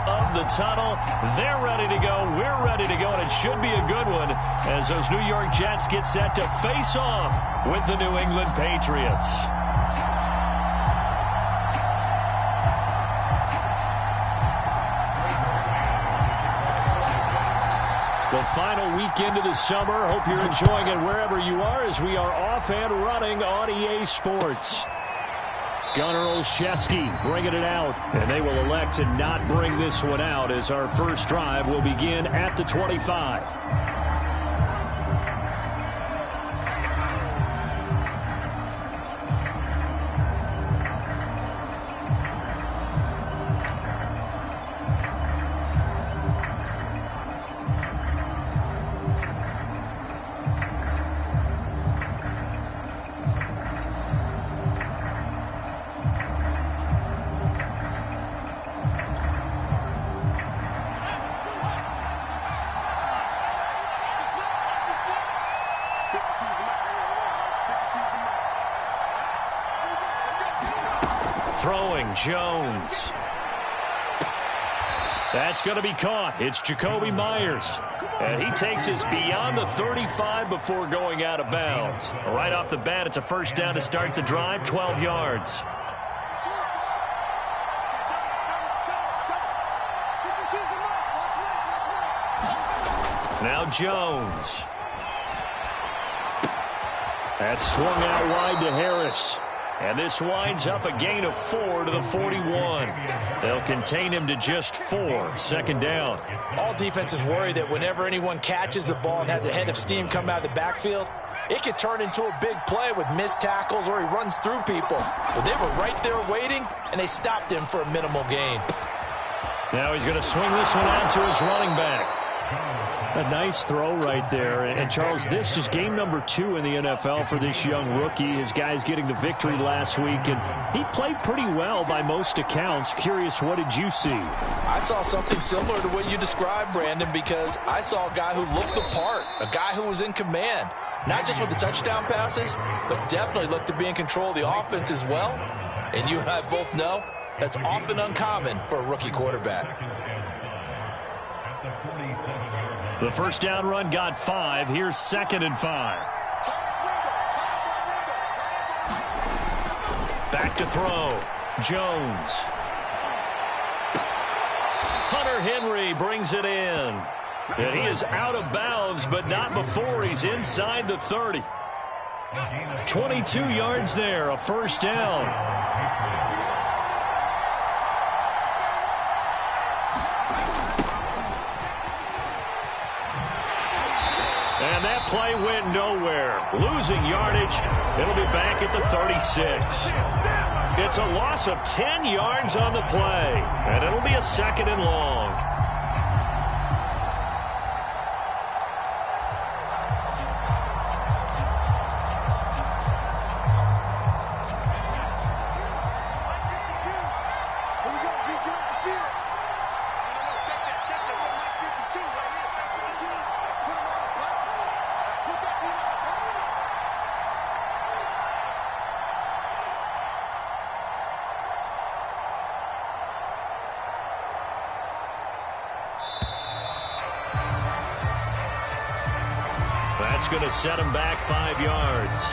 of the tunnel. They're ready to go. We're ready to go, and it should be a good one as those New York Jets get set to face off with the New England Patriots. The final weekend of the summer. Hope you're enjoying it wherever you are as we are off and running on EA Sports. Gunnar Olszewski bringing it out, and they will elect to not bring this one out as our first drive will begin at the 25. Throwing, Jones. That's going to be caught. It's Jacoby Myers. And he takes us beyond the 35 before going out of bounds. Right off the bat, it's a first down to start the drive, 12 yards. Now Jones. That's swung out wide to Harris. And this winds up a gain of 4 to the 41. They'll contain him to just 4. Second down. All defenses worry that whenever anyone catches the ball and has a head of steam come out of the backfield, it could turn into a big play with missed tackles or he runs through people. But they were right there waiting, and they stopped him for a minimal gain. Now he's going to swing this one out to his running back. A nice throw right there. And Charles, this is game number 2 in the NFL for this young rookie. His guys getting the victory last week, and he played pretty well by most accounts. Curious, what did you see? I saw something similar to what you described, Brandon, because I saw a guy who looked the part, a guy who was in command, not just with the touchdown passes, but definitely looked to be in control of the offense as well. And you and I both know that's often uncommon for a rookie quarterback. The first down run got 5. Here's 2nd and 5. Back to throw. Jones. Hunter Henry brings it in. And he is out of bounds, but not before he's inside the 30. 22 yards there, a first down. And that play went nowhere. Losing yardage. It'll be back at the 36. It's a loss of 10 yards on the play. And it'll be a 2nd and long. That's going to set him back 5 yards.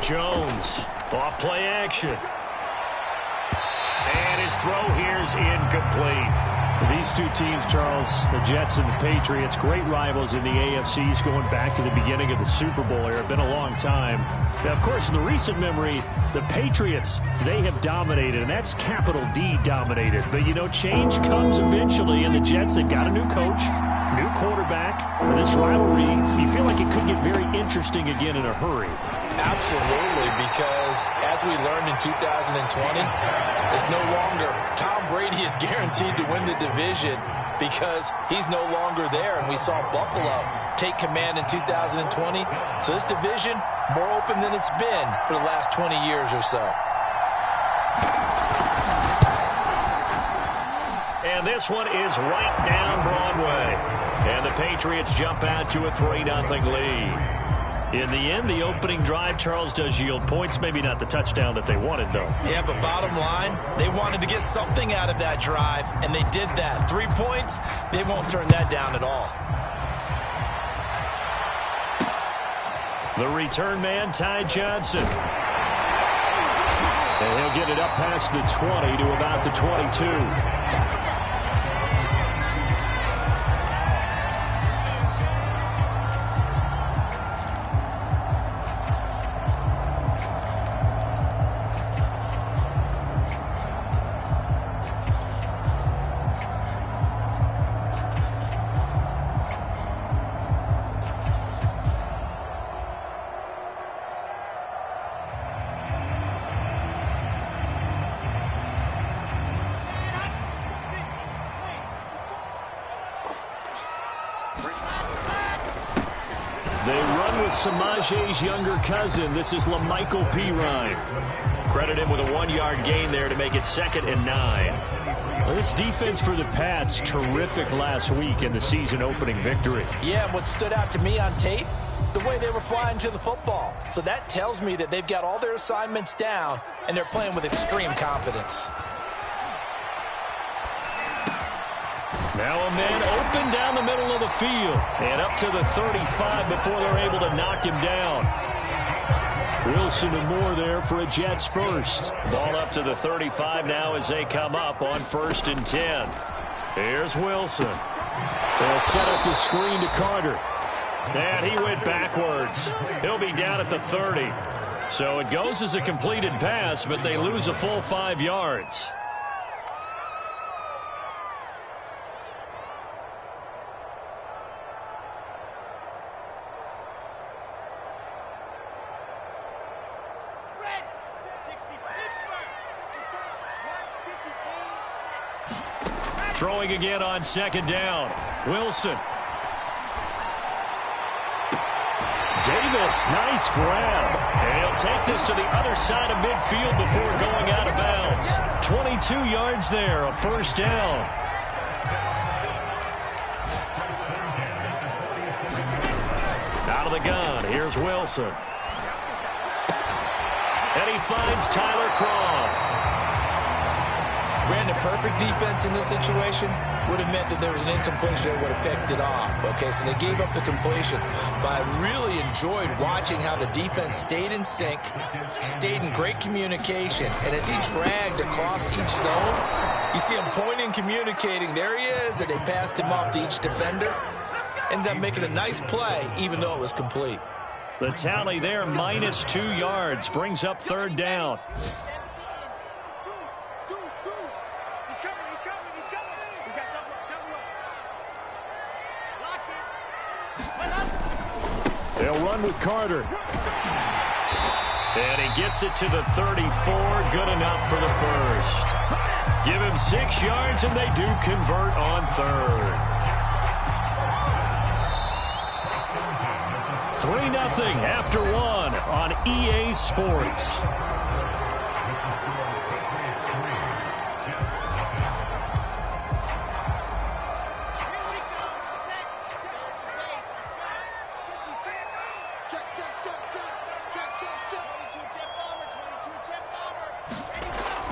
Jones, off play action. And his throw here is incomplete. These two teams, Charles, the Jets and the Patriots, great rivals in the AFCs going back to the beginning of the Super Bowl era. Been a long time. Now, of course, in the recent memory, the Patriots, they have dominated, and that's capital D dominated. But, you know, change comes eventually, and the Jets, they've got a new coach, new quarterback. This rivalry, you feel like it could get very interesting again in a hurry. Absolutely, because as we learned in 2020, it's no longer Tom Brady is guaranteed to win the division because he's no longer there. And we saw Buffalo take command in 2020. So this division, more open than it's been for the last 20 years or so. And this one is right down Broadway. And the Patriots jump out to a 3-0 lead. In the end, the opening drive, Charles, does yield points. Maybe not the touchdown that they wanted, though. Yeah, but bottom line, they wanted to get something out of that drive, and they did that. 3 points, they won't turn that down at all. The return man, Ty Johnson. And he'll get it up past the 20 to about the 22. Samaje's younger cousin. This is LaMichael Pirine. Credit him with a 1-yard gain there to make it 2nd and 9. Well, this defense for the Pats, terrific last week in the season-opening victory. Yeah, what stood out to me on tape, the way they were flying to the football. So that tells me that they've got all their assignments down, and they're playing with extreme confidence. Now a man open down the middle of the field and up to the 35 before they're able to knock him down. Wilson and Moore there for a Jets first. Ball up to the 35 now as they come up on 1st and 10. Here's Wilson. They'll set up the screen to Carter. And he went backwards. He'll be down at the 30. So it goes as a completed pass, but they lose a full 5 yards. Throwing again on 2nd down. Wilson. Davis, nice grab. And he'll take this to the other side of midfield before going out of bounds. 22 yards there, a 1st down. Out of the gun, here's Wilson. And he finds Tyler Kroft. Brandon, perfect defense in this situation would have meant that there was an incompletion that would have picked it off. Okay, so they gave up the completion. But I really enjoyed watching how the defense stayed in sync, stayed in great communication. And as he dragged across each zone, you see him pointing, communicating. There he is, and they passed him off to each defender. Ended up making a nice play, even though it was complete. The tally there, -2 yards, brings up 3rd down. They'll run with Carter. And he gets it to the 34. Good enough for the 1st. Give him 6 yards, and they do convert on 3rd. 3-0 after 1 on EA Sports.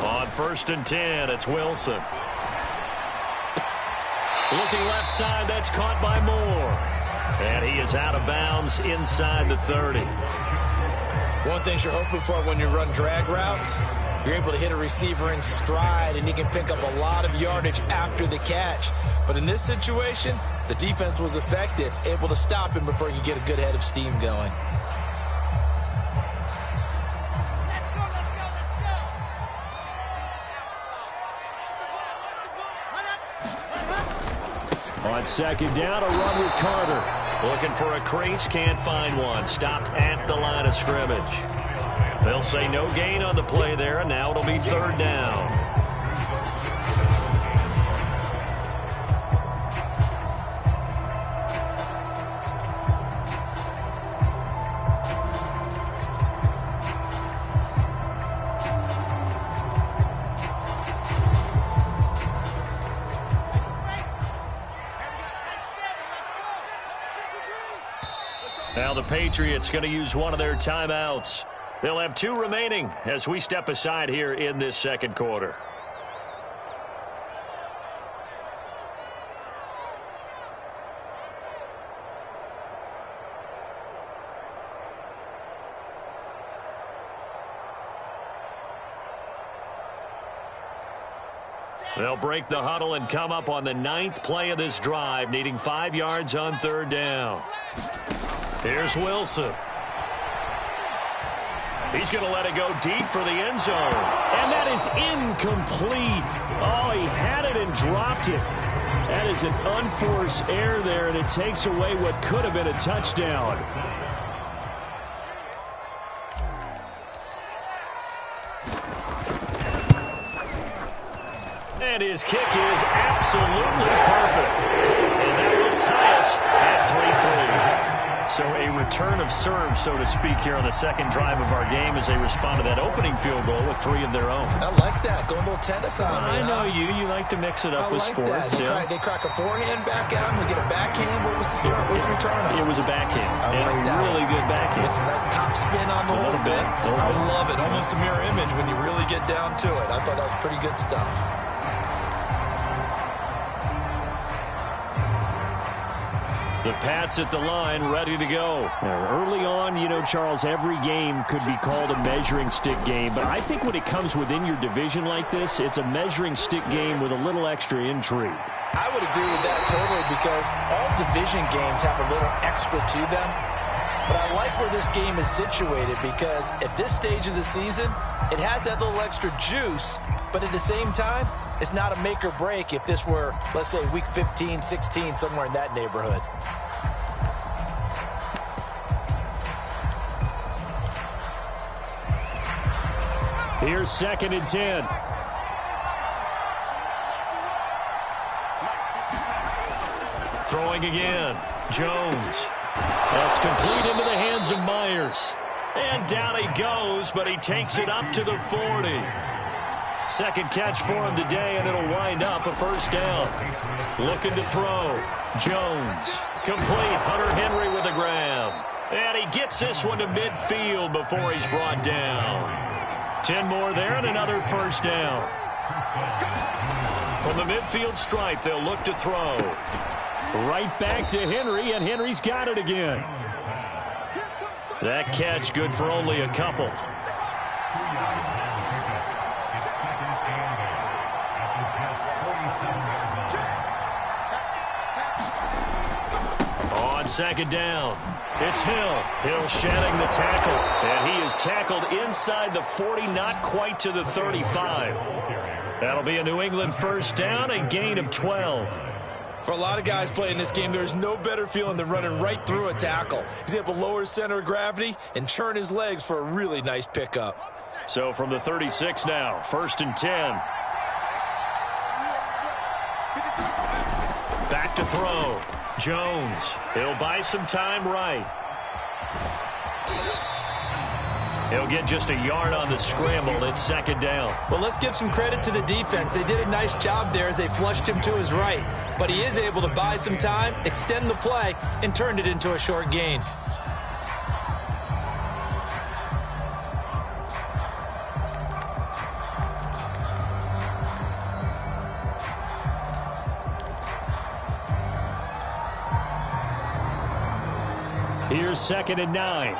On 1st and 10, it's Wilson. Looking left side, that's caught by Moore. And he is out of bounds inside the 30. One thing you're hoping for when you run drag routes, you're able to hit a receiver in stride, and he can pick up a lot of yardage after the catch. But in this situation, the defense was effective, able to stop him before he could get a good head of steam going. On second down, a run with Carter. Looking for a crease, can't find one. Stopped at the line of scrimmage. They'll say no gain on the play there, and now it'll be third down. Now the Patriots going to use one of their timeouts. They'll have 2 remaining as we step aside here in this second quarter. They'll break the huddle and come up on the 9th play of this drive, needing 5 yards on third down. Here's Wilson. He's going to let it go deep for the end zone. And that is incomplete. Oh, he had it and dropped it. That is an unforced error there, and it takes away what could have been a touchdown. And his kick is absolutely perfect. And that will tie us at 3-3. So a return of serve, so to speak, here on the second drive of our game as they respond to that opening field goal with 3 of their own. I like that. Go a little tennis on me. I know you. You like to mix it up with sports. They crack a forehand back out and we get a backhand. What was the return on? It was a backhand. I like that. Really good backhand. Get some nice top spin on the little bit. I love it. Almost a mirror image when you really get down to it. I thought that was pretty good stuff. The Pats at the line, ready to go. Early on, you know, Charles, every game could be called a measuring stick game. But I think when it comes within your division like this, it's a measuring stick game with a little extra intrigue. I would agree with that totally because all division games have a little extra to them. But I like where this game is situated because at this stage of the season, it has that little extra juice. But at the same time, it's not a make or break if this were, let's say, week 15, 16, somewhere in that neighborhood. Here's 2nd and 10. Throwing again. Jones. That's complete into the hands of Myers. And down he goes, but he takes it up to the 40. Second catch for him today, and it'll wind up a first down. Looking to throw. Jones. Complete. Hunter Henry with a grab. And he gets this one to midfield before he's brought down. 10 more there and another first down. From the midfield stripe, they'll look to throw. Right back to Henry, and Henry's got it again. That catch good for only a couple. On second down, it's Hill. Hill shedding the tackle, and he is tackled inside the 40, not quite to the 35. That'll be a New England first down, a gain of 12. For a lot of guys playing this game, there's no better feeling than running right through a tackle. He's able to lower his center of gravity and churn his legs for a really nice pickup. So from the 36 now, 1st and 10. Back to throw. Jones. He'll buy some time right. He'll get just a yard on the scramble. It's 2nd down. Well, let's give some credit to the defense. They did a nice job there as they flushed him to his right. But he is able to buy some time, extend the play, and turned it into a short gain. Here's 2nd and 9.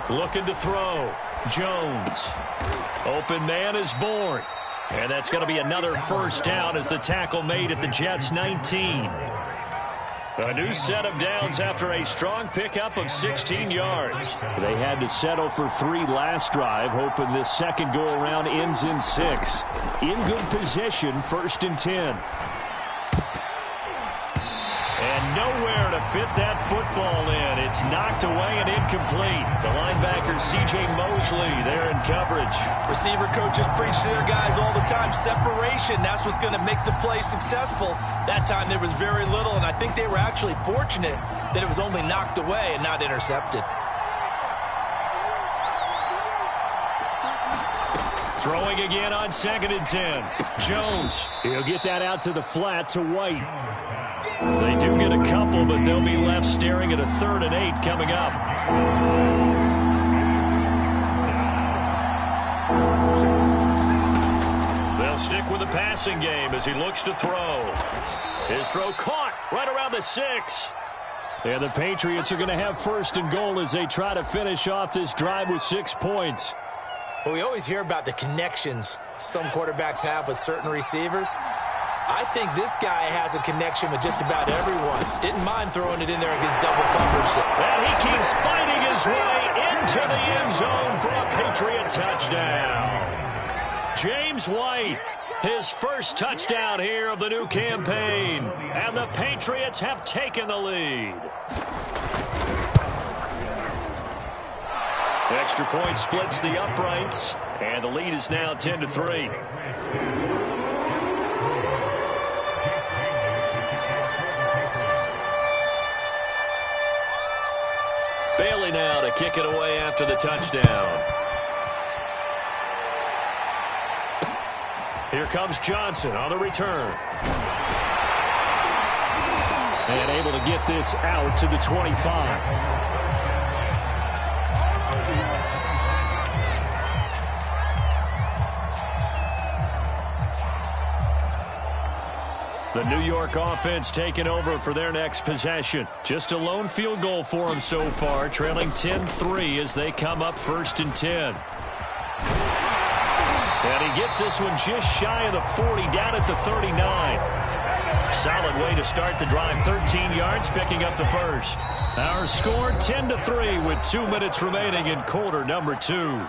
Looking to throw. Jones. Open man is born. And that's going to be another first down as the tackle made at the Jets' 19. A new set of downs after a strong pickup of 16 yards. They had to settle for 3 last drive, hoping this second go-around ends in 6. In good position, 1st and 10. And nowhere to fit that football in. It's knocked away and incomplete. The linebacker, C.J. Mosley, there in coverage. Receiver coaches preach to their guys all the time. Separation, that's what's going to make the play successful. That time there was very little, and I think they were actually fortunate that it was only knocked away and not intercepted. Throwing again on 2nd and 10. Jones, he'll get that out to the flat to White. They do get a couple, but they'll be left staring at a 3rd and 8 coming up. They'll stick with the passing game as he looks to throw. His throw caught right around the 6. And the Patriots are going to have 1st and goal as they try to finish off this drive with 6 points. Well, we always hear about the connections some quarterbacks have with certain receivers. I think this guy has a connection with just about everyone. Didn't mind throwing it in there against double coverage. And he keeps fighting his way into the end zone for a Patriot touchdown. James White, his first touchdown here of the new campaign. And the Patriots have taken the lead. Extra point splits the uprights, and the lead is now 10-3. Bailey now to kick it away after the touchdown. Here comes Johnson on the return. And able to get this out to the 25. The New York offense taking over for their next possession. Just a lone field goal for them so far, trailing 10-3 as they come up 1st and 10. And he gets this one just shy of the 40, down at the 39. Solid way to start the drive, 13 yards, picking up the first. Our score 10-3 with 2 minutes remaining in quarter number 2.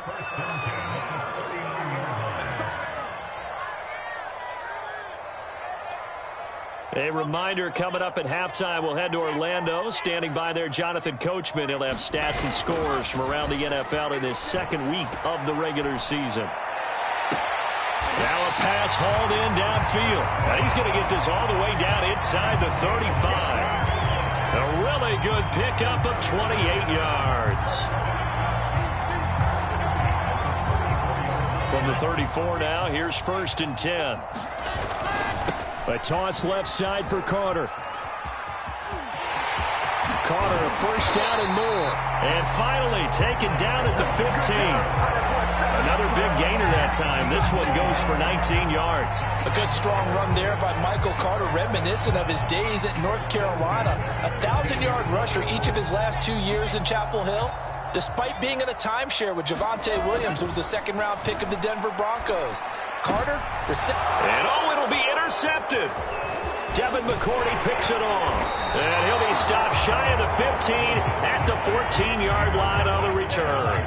A reminder coming up at halftime, we'll head to Orlando. Standing by there, Jonathan Coachman. He'll have stats and scores from around the NFL in his 2nd week of the regular season. Now a pass hauled in downfield. Now he's going to get this all the way down inside the 35. A really good pickup of 28 yards. From the 34 now, here's 1st and 10. A toss left side for Carter. Carter, a first down and more. And finally taken down at the 15. Another big gainer that time. This one goes for 19 yards. A good strong run there by Michael Carter, reminiscent of his days at North Carolina. A 1,000-yard rusher each of his last 2 years in Chapel Hill. Despite being in a timeshare with Javonte Williams, who was a 2nd-round pick of the Denver Broncos. Carter, and it'll be intercepted. Devin McCourty picks it off. And he'll be stopped shy of the 15 at the 14-yard line on the return.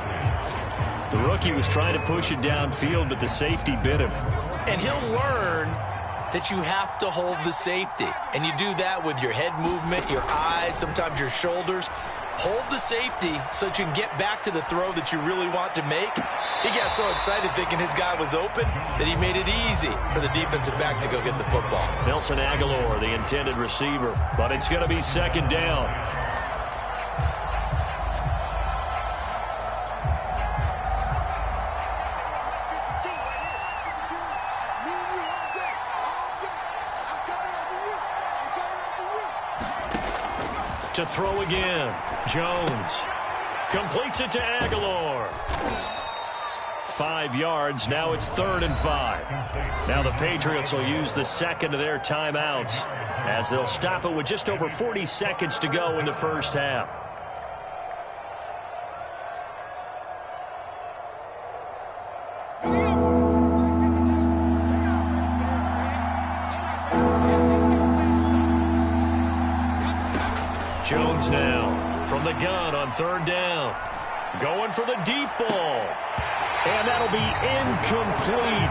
The rookie was trying to push it downfield, but the safety bit him. And he'll learn that you have to hold the safety. And you do that with your head movement, your eyes, sometimes your shoulders. Hold the safety so that you can get back to the throw that you really want to make. He got so excited thinking his guy was open that he made it easy for the defensive back to go get the football. Nelson Aguilar, the intended receiver, but it's going to be 2nd down. To throw again. Jones completes it to Aguilar. 5 yards. Now it's 3rd and 5. Now the Patriots will use the second of their timeouts as they'll stop it with just over 40 seconds to go in the first half. Jones now from the gun on third down. Going for the deep ball. And that'll be incomplete.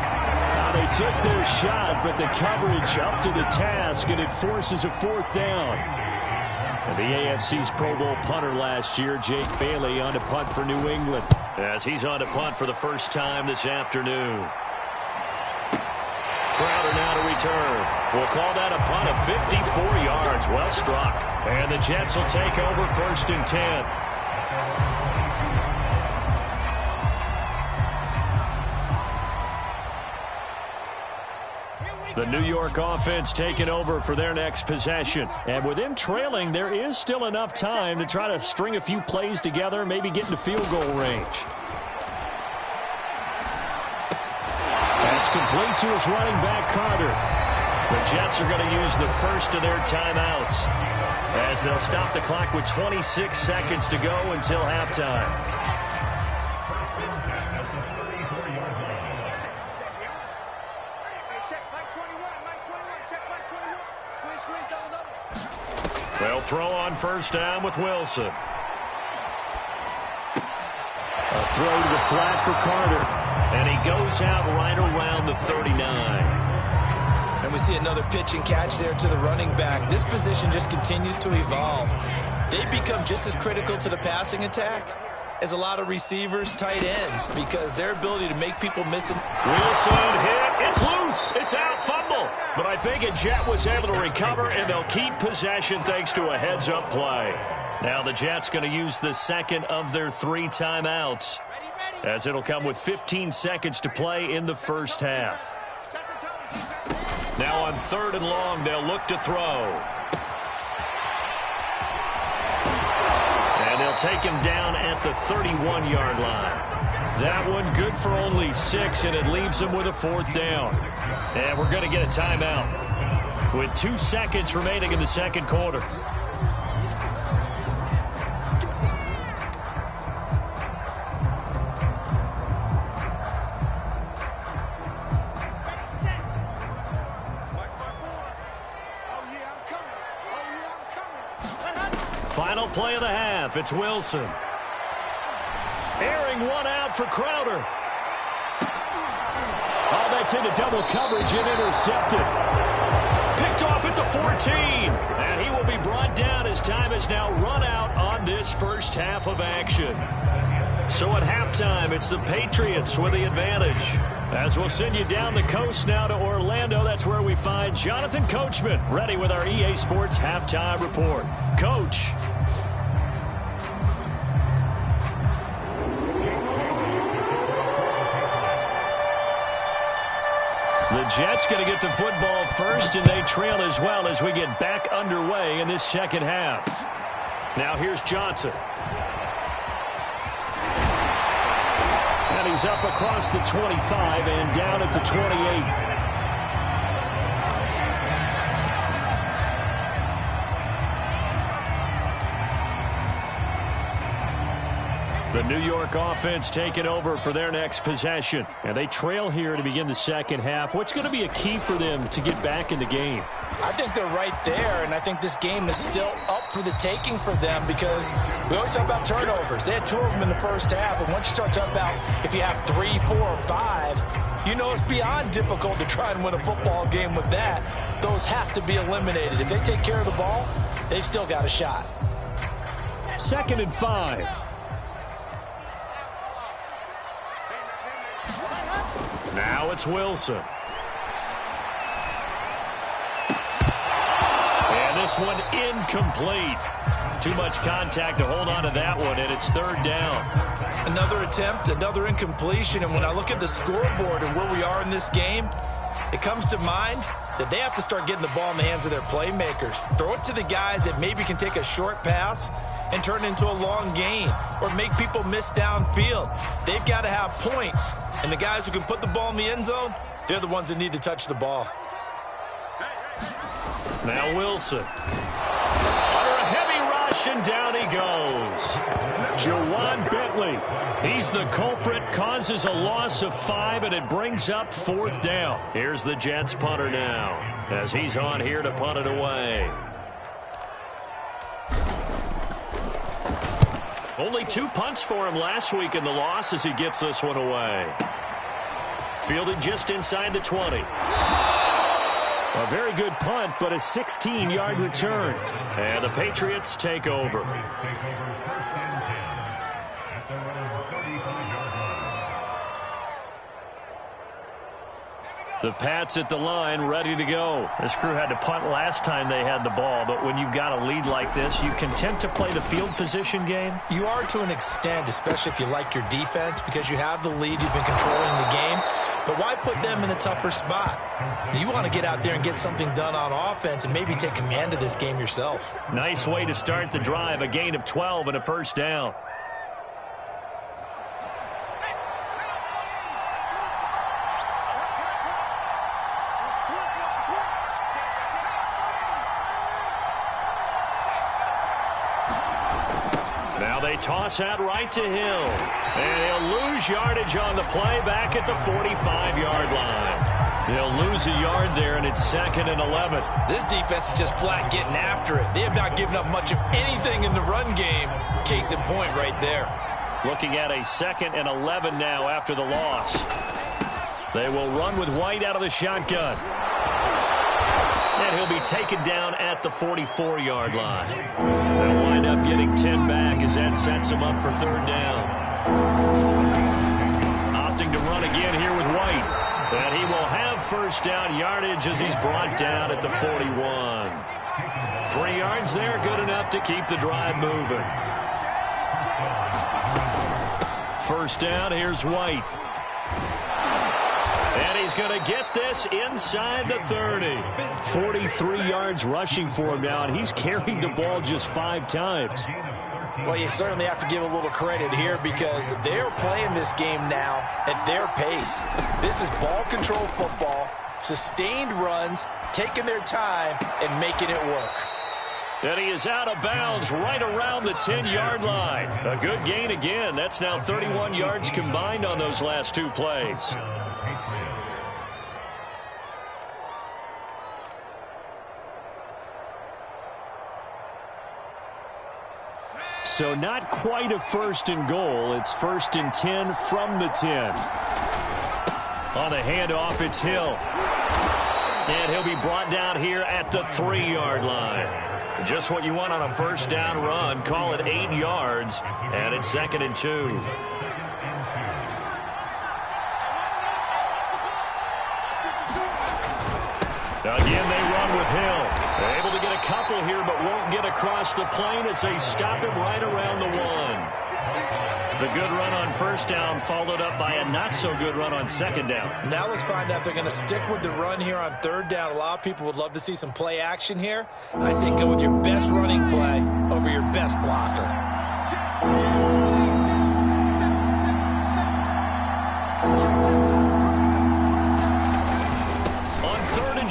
Now they took their shot, but the coverage up to the task, and it forces a fourth down. And the AFC's Pro Bowl punter last year, Jake Bailey, on to punt for New England, as he's on to punt for the first time this afternoon. Crowder now to return. We'll call that a punt of 54 yards. Well struck. And the Jets will take over 1st and 10. The New York offense taking over for their next possession. And with them trailing, there is still enough time to try to string a few plays together, maybe get into field goal range. That's complete to his running back, Carter. The Jets are going to use the first of their timeouts, as they'll stop the clock with 26 seconds to go until halftime. They'll throw on first down with Wilson. A throw to the flat for Carter. And he goes out right around the 39. And we see another pitch and catch there to the running back. This position just continues to evolve. They become just as critical to the passing attack as a lot of receivers, tight ends, because their ability to make people miss it. Wilson hit. It's loose. It's out. Fumble. But I think a Jet was able to recover, and they'll keep possession thanks to a heads-up play. Now the Jets going to use the second of their 3 timeouts, as it'll come with 15 seconds to play in the first half. Now on 3rd and long, they'll look to throw. And they'll take him down at the 31-yard line. That one good for only 6, and it leaves them with a 4th down. And we're going to get a timeout with 2 seconds remaining in the second quarter. Final play of the half. It's Wilson. Airing one out for Crowder. Oh, that's into double coverage and intercepted. Picked off at the 14. And he will be brought down as time has now run out on this first half of action. So at halftime, it's the Patriots with the advantage. As we'll send you down the coast now to Orlando, that's where we find Jonathan Coachman ready with our EA Sports halftime report. Coach. The Jets going to get the football first, and they trail as well as we get back underway in this second half. Now here's Johnson. And he's up across the 25 and down at the 28. The New York offense taking over for their next possession. And they trail here to begin the second half. What's going to be a key for them to get back in the game? I think they're right there, and I think this game is still up for the taking for them, because we always talk about turnovers. They had 2 of them in the first half, and once you start talking about if you have 3, 4, or 5, you know it's beyond difficult to try and win a football game with that. Those have to be eliminated. If they take care of the ball, they've still got a shot. 2nd and 5. Now it's Wilson. And this one incomplete. Too much contact to hold on to that one, and it's 3rd down. Another attempt, another incompletion, and when I look at the scoreboard and where we are in this game, it comes to mind that they have to start getting the ball in the hands of their playmakers. Throw it to the guys that maybe can take a short pass and turn it into a long gain, or make people miss downfield. They've got to have points, and the guys who can put the ball in the end zone, they're the ones that need to touch the ball. Now Wilson. Under a heavy rush, and down he goes. Jawan Bentley. He's the culprit, causes a loss of 5, and it brings up 4th down. Here's the Jets punter now, as he's on here to punt it away. Only 2 punts for him last week in the loss as he gets this one away. Fielded just inside the 20. A very good punt, but a 16-yard return. And the Patriots take over. The Pats at the line, ready to go. This crew had to punt last time they had the ball, but when you've got a lead like this, you content to play the field position game? You are to an extent, especially if you like your defense, because you have the lead, you've been controlling the game. But why put them in a tougher spot? You want to get out there and get something done on offense and maybe take command of this game yourself. Nice way to start the drive, a gain of 12 and a first down. Now they toss that right to Hill. And he'll lose yardage on the play back at the 45-yard line. He'll lose a yard there, and it's 2nd and 11. This defense is just flat getting after it. They have not given up much of anything in the run game. Case in point right there. Looking at a 2nd and 11 now after the loss. They will run with White out of the shotgun. And he'll be taken down at the 44-yard line. They'll wind up getting 10 back as that sets him up for 3rd down. Opting to run again here with White. And he will have first down yardage as he's brought down at the 41. 3 yards there, good enough to keep the drive moving. First down, here's White. And he's going to get this inside the 30. 43 yards rushing for him now, and he's carried the ball just 5 times. Well, you certainly have to give a little credit here because they're playing this game now at their pace. This is ball control football, sustained runs, taking their time, and making it work. And he is out of bounds right around the 10-yard line. A good gain again. That's now 31 yards combined on those last 2 plays. So not quite a 1st and goal. It's 1st and 10 from the 10. On the handoff, it's Hill. And he'll be brought down here at the 3-yard line. Just what you want on a first down run. Call it 8 yards. And it's 2nd and 2. Again, they run with Hill. They're able to get a couple here, but won't get across the plane as they stop him right around the 1. The good run on first down followed up by a not-so-good run on 2nd down. Now let's find out if they're going to stick with the run here on 3rd down. A lot of people would love to see some play action here. I say go with your best running play over your best blocker.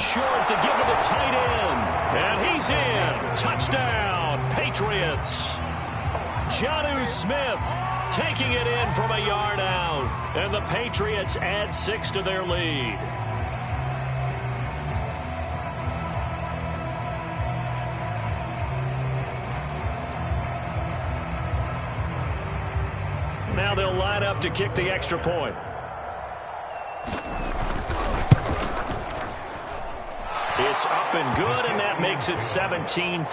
Short to give to the tight end. And he's in. Touchdown, Patriots. Jonnu Smith taking it in from a yard out. And the Patriots add 6 to their lead. Now they'll line up to kick the extra point. It's up and good, and that makes it 17-3.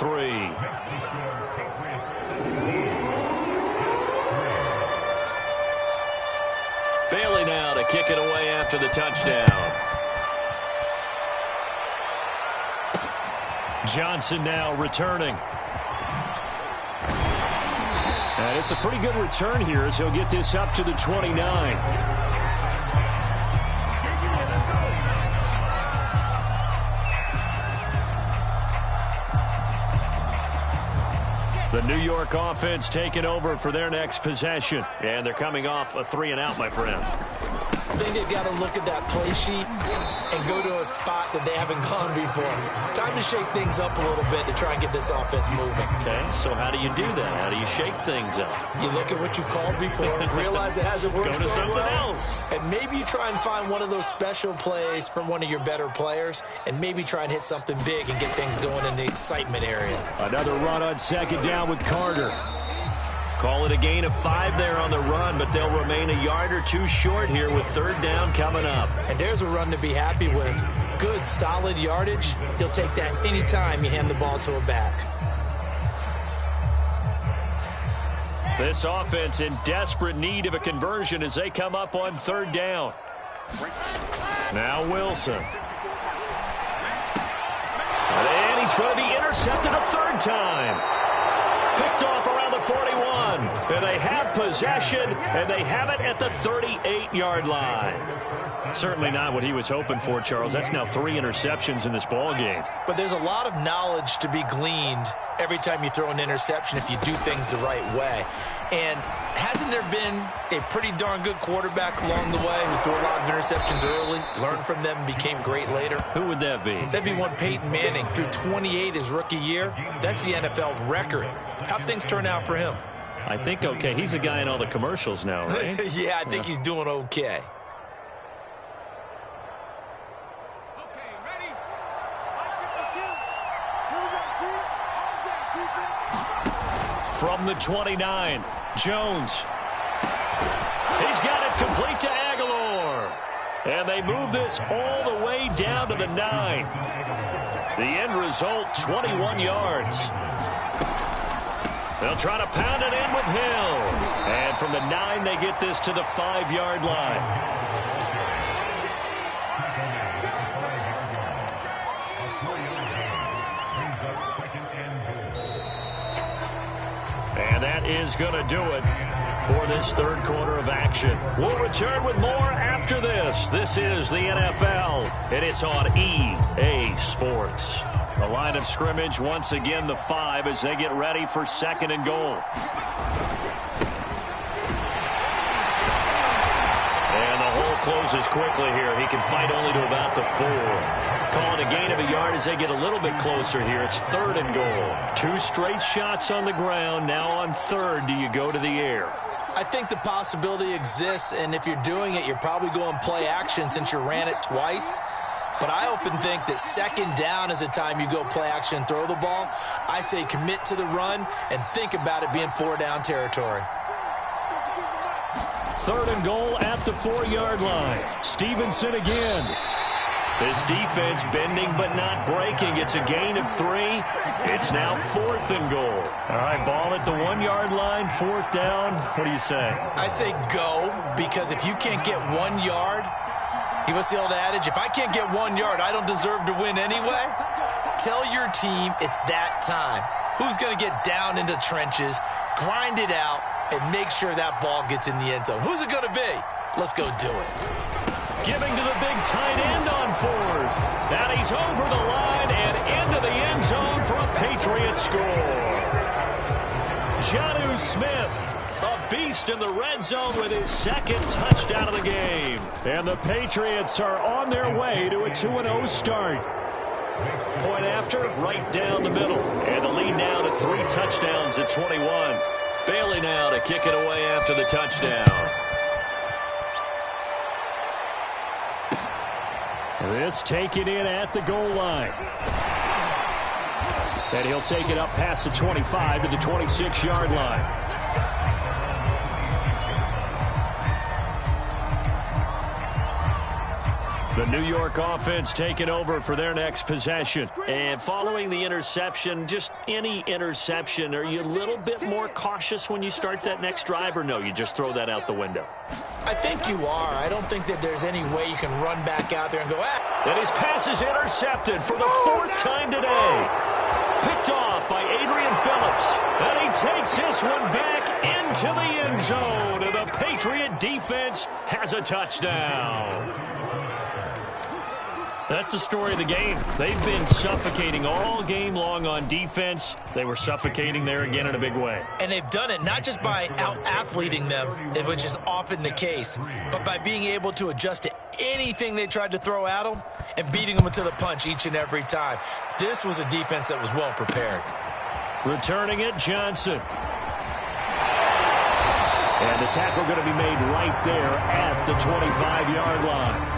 Bailey now to kick it away after the touchdown. Johnson now returning. And it's a pretty good return here as he'll get this up to the 29. The New York offense taking over for their next possession. And they're coming off a 3-and-out, my friend. I think they've got to look at that play sheet and go to a spot that they haven't gone before. Time to shake things up a little bit to try and get this offense moving. Okay, so how do you do that? How do you shake things up? You look at what you've called before, realize it hasn't worked go to so something well, else. and maybe you try and find one of those special plays from one of your better players, and maybe try and hit something big and get things going in the excitement area. Another run on 2nd down with Carter. Call it a gain of 5 there on the run, but they'll remain a yard or two short here with third down coming up. And there's a run to be happy with. Good, solid yardage. He'll take that anytime you hand the ball to a back. This offense in desperate need of a conversion as they come up on third down. Now Wilson. And he's going to be intercepted a third time. Picked off around the 41. And they have possession, and they have it at the 38-yard line. Certainly not what he was hoping for, Charles. That's now 3 interceptions in this ball game. But there's a lot of knowledge to be gleaned every time you throw an interception if you do things the right way. And hasn't there been a pretty darn good quarterback along the way who threw a lot of interceptions early, learned from them, and became great later? Who would that be? That'd be one Peyton Manning. Threw 28 his rookie year. That's the NFL record. How'd things turn out for him? I think okay. He's a guy in all the commercials now, right? Yeah, I think he's doing okay. From the 29, Jones. He's got it complete to Aguilar. And they move this all the way down to the 9. The end result, 21 yards. They'll try to pound it in with Hill. And from the 9, they get this to the 5-yard line. And that is going to do it for this third quarter of action. We'll return with more after this. This is the NFL, and it's on EA Sports. The line of scrimmage, once again, the 5 as they get ready for second and goal. And the hole closes quickly here. He can fight only to about the 4. Calling a gain of a yard as they get a little bit closer here. It's third and goal. 2 straight shots on the ground. Now on third, do you go to the air? I think the possibility exists, and if you're doing it, you're probably going play action since you ran it twice. But I often think that second down is the time you go play action and throw the ball. I say commit to the run and think about it being 4-down territory. Third and goal at the 4-yard line. Stevenson again. This defense bending but not breaking. It's a gain of 3. It's now 4th and goal. All right, ball at the 1-yard line, 4th down. What do you say? I say go, because if you can't get 1 yard, what's the old adage? If I can't get 1 yard, I don't deserve to win anyway. Tell your team it's that time. Who's going to get down into the trenches, grind it out, and make sure that ball gets in the end zone? Who's it going to be? Let's go do it. Giving to the big tight end on 4th. And he's over the line and into the end zone for a Patriots score. Jonnu Smith, a beast in the red zone with his 2nd touchdown of the game. And the Patriots are on their way to a 2-0 start. Point after, right down the middle. And the lead now to 3 touchdowns at 21. Bailey now to kick it away after the touchdown. This taken in at the goal line. And he'll take it up past the 25 to the 26-yard line. The New York offense taking over for their next possession. And following the interception, just any interception, are you a little bit more cautious when you start that next drive, or no, you just throw that out the window? I think you are. I don't think that there's any way you can run back out there and go, ah. And his pass is intercepted for the 4th time today. Picked off by Adrian Phillips. And he takes this one back into the end zone. And the Patriot defense has a touchdown. That's the story of the game. They've been suffocating all game long on defense. They were suffocating there again in a big way. And they've done it not just by out-athleting them, which is often the case, but by being able to adjust to anything they tried to throw at them and beating them to the punch each and every time. This was a defense that was well prepared. Returning it, Johnson. And the tackle going to be made right there at the 25-yard line.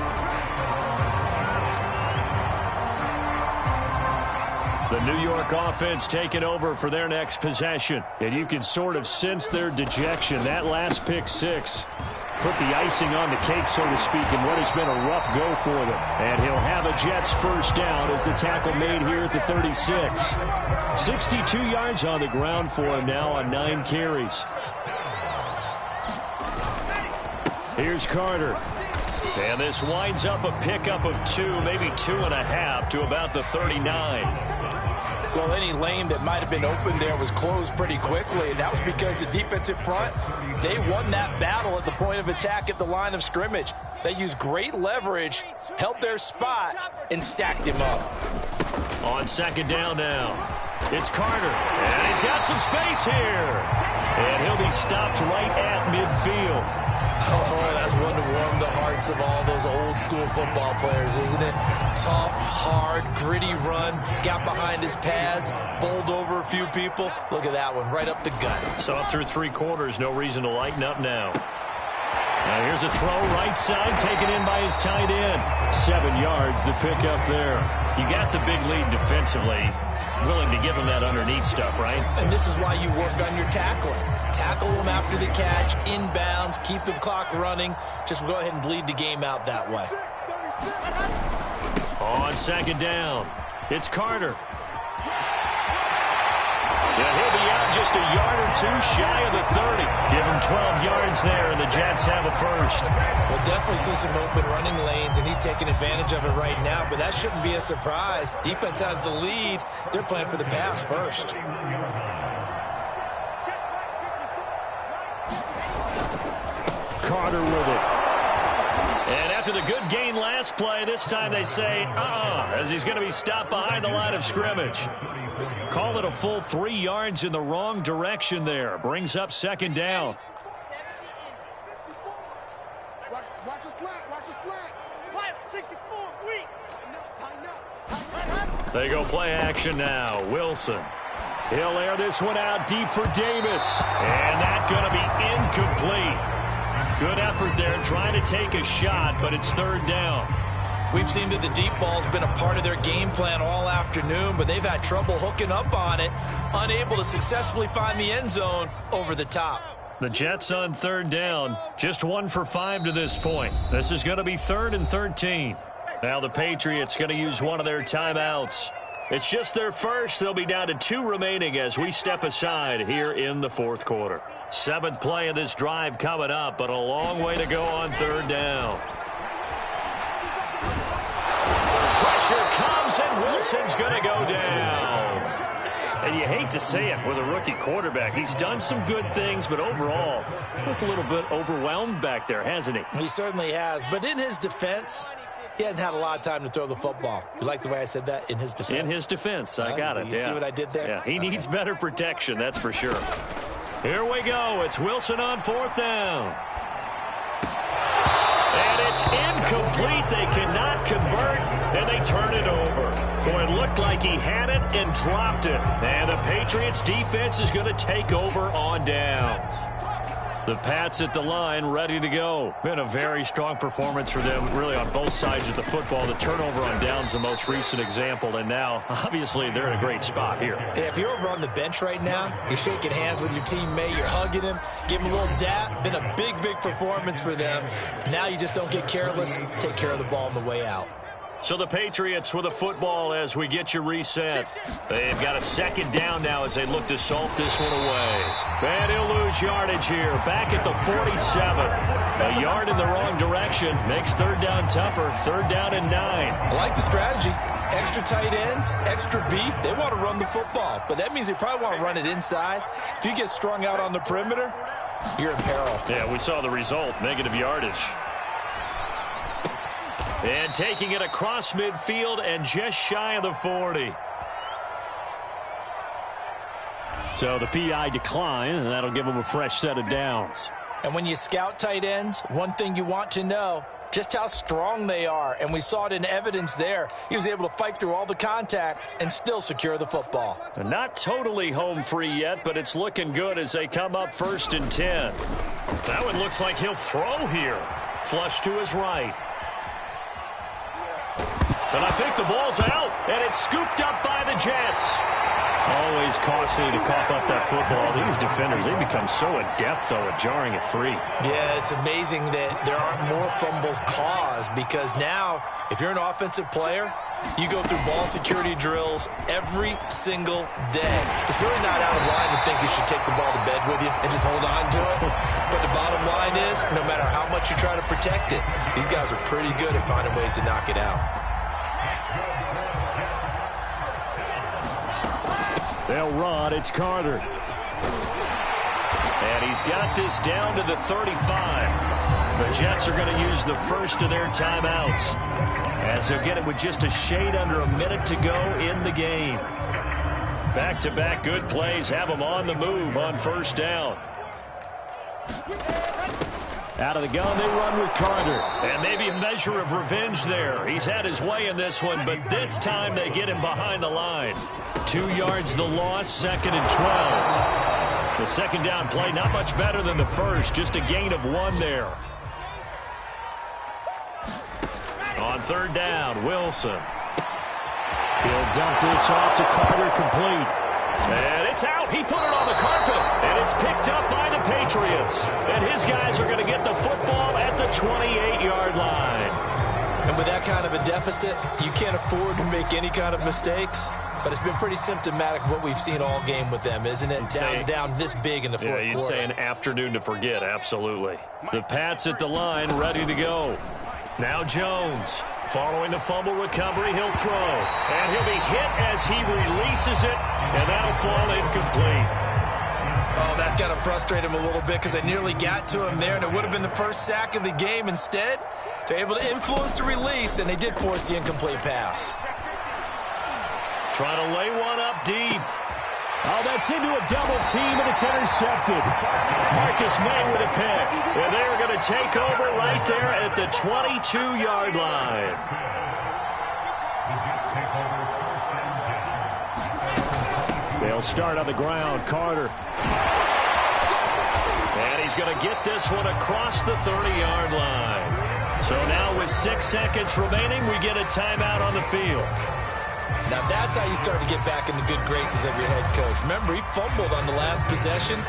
The New York offense taking over for their next possession. And you can sort of sense their dejection. That last pick six put the icing on the cake, so to speak, in what has been a rough go for them. And he'll have a Jets first down as the tackle made here at the 36. 62 yards on the ground for him now on 9 carries. Here's Carter. And this winds up a pickup of 2, maybe 2.5 to about the 39. Well, any lane that might have been open there was closed pretty quickly, and that was because the defensive front, they won that battle at the point of attack at the line of scrimmage. They used great leverage, held their spot, and stacked him up. On second down now, it's Carter, and he's got some space here. And he'll be stopped right at midfield. Oh, that's one to warm the hearts of all those old-school football players, isn't it? Tough, hard, gritty run, got behind his pads, bowled over a few people. Look at that one, right up the gut. So up through 3 quarters, no reason to lighten up now. Now here's a throw right side, taken in by his tight end. 7 yards, the pickup there. You got the big lead defensively. Willing to give him that underneath stuff, right? And this is why you work on your tackling. Tackle them after the catch, inbounds, keep the clock running. Just go ahead and bleed the game out that way. On second down, it's Carter. Yeah, he'll be out just a yard or 2 shy of the 30. Give him 12 yards there, and the Jets have a first. We'll definitely see some open running lanes, and he's taking advantage of it right now, but that shouldn't be a surprise. Defense has the lead. They're playing for the pass first. Carter with it. And after the good gain last play, this time they say, as he's going to be stopped behind the line of scrimmage. Call it a full 3 yards in the wrong direction there. Brings up second down. Watch a slant, watch a slant. 64, weak. They go play action now. Wilson. He'll air this one out deep for Davis. And that's going to be incomplete. Good effort there trying to take a shot, but it's third down. We've seen that the deep ball's been a part of their game plan all afternoon, but they've had trouble hooking up on it, unable to successfully find the end zone over the top. The Jets on third down, just 1 for 5 to this point. This is going to be 3rd and 13. Now the Patriots going to use one of their timeouts. It's just their first. They'll be down to 2 remaining as we step aside here in the 4th quarter. 7th play of this drive coming up, but a long way to go on third down. Pressure comes, and Wilson's going to go down. And you hate to say it with a rookie quarterback. He's done some good things, but overall, looked a little bit overwhelmed back there, hasn't he? He certainly has. But in his defense, he hasn't had a lot of time to throw the football. You like the way I said that? In his defense? In his defense. I got it. You see what I did there? Yeah, he needs better protection, that's for sure. Here we go. It's Wilson on 4th down. And it's incomplete. They cannot convert, and they turn it over. Boy, it looked like he had it and dropped it. And the Patriots defense is going to take over on downs. The Pats at the line, ready to go. Been a very strong performance for them, really on both sides of the football. The turnover on downs, the most recent example, and now, obviously, they're in a great spot here. Yeah, if you're over on the bench right now, you're shaking hands with your teammate, you're hugging him, give him a little dap. Been a big, big performance for them. Now you just don't get careless, take care of the ball on the way out. So the Patriots with a football as we get you reset. They've got a second down now as they look to salt this one away. And he'll lose yardage here. Back at the 47. A yard in the wrong direction. Makes third down tougher. 3rd down and 9. I like the strategy. Extra tight ends, extra beef. They want to run the football, but that means they probably want to run it inside. If you get strung out on the perimeter, you're in peril. Yeah, we saw the result. Negative yardage. And taking it across midfield and just shy of the 40. So the PI decline, and that'll give them a fresh set of downs. And when you scout tight ends, one thing you want to know, just how strong they are. And we saw it in evidence there. He was able to fight through all the contact and still secure the football. And not totally home free yet, but it's looking good as they come up 1st and 10. That one looks like he'll throw here. Flush to his right. And I think the ball's out, and it's scooped up by the Jets. Always costly to cough up that football. These defenders, they become so adept, though, at jarring it free. Yeah, it's amazing that there aren't more fumbles caused because now, if you're an offensive player, you go through ball security drills every single day. It's really not out of line to think you should take the ball to bed with you and just hold on to it. But the bottom line is, no matter how much you try to protect it, these guys are pretty good at finding ways to knock it out. They'll run. It's Carter. And he's got this down to the 35. The Jets are going to use the first of their timeouts, as they'll get it with just a shade under a minute to go in the game. Back-to-back good plays have them on the move on first down. Out of the gun, they run with Carter. And maybe a measure of revenge there. He's had his way in this one, but this time they get him behind the line. 2 yards the loss, 2nd and 12. The second down play not much better than the first, just a gain of 1 there. On third down, Wilson. He'll dump this off to Carter, complete. And it's out. He put it on the carpet, and it's picked up by the Patriots. And his guys are going to get the football at the 28-yard line. And with that kind of a deficit, you can't afford to make any kind of mistakes. But it's been pretty symptomatic of what we've seen all game with them, isn't it? Down this big in the fourth quarter. Yeah, you'd say an afternoon to forget, absolutely. The Pats at the line, ready to go. Now Jones, following the fumble recovery, he'll throw. And he'll be hit as he releases it, and that'll fall incomplete. Oh, that's got to frustrate him a little bit because they nearly got to him there, and it would have been the first sack of the game. Instead, they're able to influence the release, and they did force the incomplete pass. Trying to lay one up deep. Oh, that's into a double team, and it's intercepted. Marcus May with a pick. And they're going to take over right there at the 22-yard line. They'll start on the ground. Carter. And he's going to get this one across the 30-yard line. So now with 6 seconds remaining, we get a timeout on the field. Now that's how you start to get back in the good graces of your head coach. Remember, he fumbled on the last possession.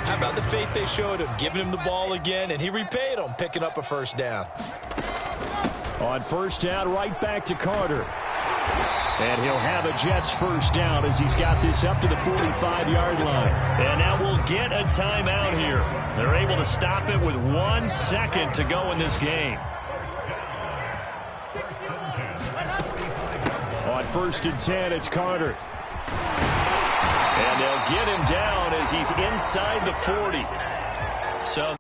How about the faith they showed him, giving him the ball again, and he repaid them, picking up a first down. On first down, right back to Carter. And he'll have a Jets first down as he's got this up to the 45-yard line. And now we'll get a timeout here. They're able to stop it with 1 second to go in this game. On first and 10, it's Carter. And they'll get him down as he's inside the 40. So